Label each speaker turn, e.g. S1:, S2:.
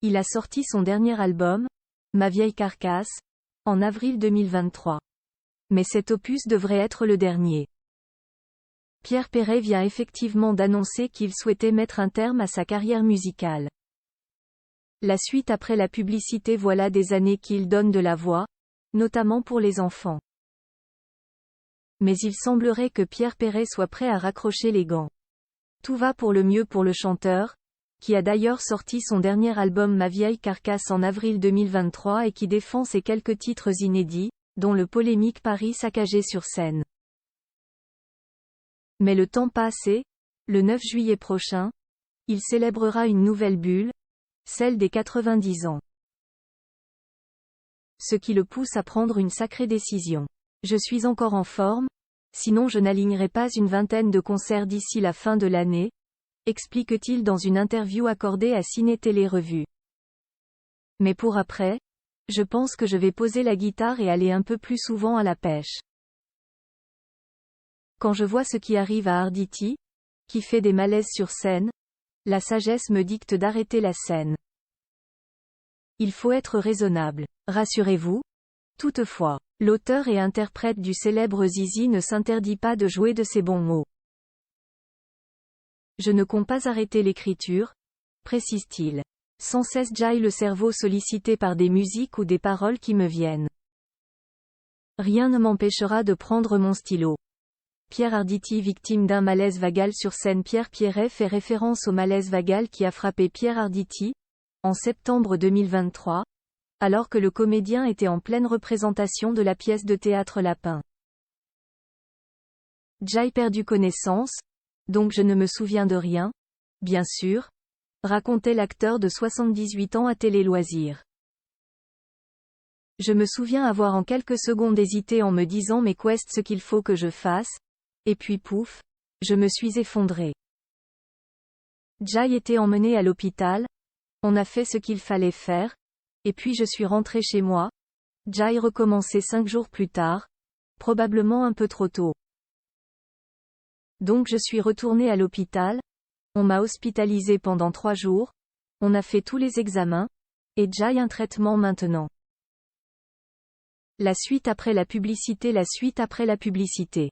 S1: Il a sorti son dernier album, Ma vieille carcasse, en avril 2023. Mais cet opus devrait être le dernier. Pierre Perret vient effectivement d'annoncer qu'il souhaitait mettre un terme à sa carrière musicale. La suite après la publicité. Voilà des années qu'il donne de la voix, notamment pour les enfants. Mais il semblerait que Pierre Perret soit prêt à raccrocher les gants. Tout va pour le mieux pour le chanteur, qui a d'ailleurs sorti son dernier album Ma vieille carcasse en avril 2023 et qui défend ses quelques titres inédits, dont le polémique Paris saccagé sur scène. Mais le temps passe et, le 9 juillet prochain, il célébrera une nouvelle bulle, celle des 90 ans. Ce qui le pousse à prendre une sacrée décision. Je suis encore en forme, sinon je n'alignerai pas une vingtaine de concerts d'ici la fin de l'année, explique-t-il dans une interview accordée à Ciné Télé Revue. Mais pour après, je pense que je vais poser la guitare et aller un peu plus souvent à la pêche. Quand je vois ce qui arrive à Arditi, qui fait des malaises sur scène, la sagesse me dicte d'arrêter la scène. Il faut être raisonnable. Rassurez-vous. Toutefois, l'auteur et interprète du célèbre Zizi ne s'interdit pas de jouer de ses bons mots. Je ne compte pas arrêter l'écriture, précise-t-il. Sans cesse j'aille le cerveau sollicité par des musiques ou des paroles qui me viennent. Rien ne m'empêchera de prendre mon stylo. Pierre Arditi victime d'un malaise vagal sur scène. Pierre Perret fait référence au malaise vagal qui a frappé Pierre Arditi, en septembre 2023, alors que le comédien était en pleine représentation de la pièce de théâtre Lapin. J'ai perdu connaissance, donc je ne me souviens de rien, bien sûr, racontait l'acteur de 78 ans à Télé Loisirs. Je me souviens avoir en quelques secondes hésité en me disant mais qu'est-ce ce qu'il faut que je fasse, et puis pouf, je me suis effondré. J'ai été emmené à l'hôpital, on a fait ce qu'il fallait faire, et puis je suis rentré chez moi. J'ai recommencé 5 jours plus tard, probablement un peu trop tôt. Donc je suis retourné à l'hôpital, on m'a hospitalisé pendant 3 jours, on a fait tous les examens, et j'ai un traitement maintenant. La suite après la publicité. La suite après la publicité.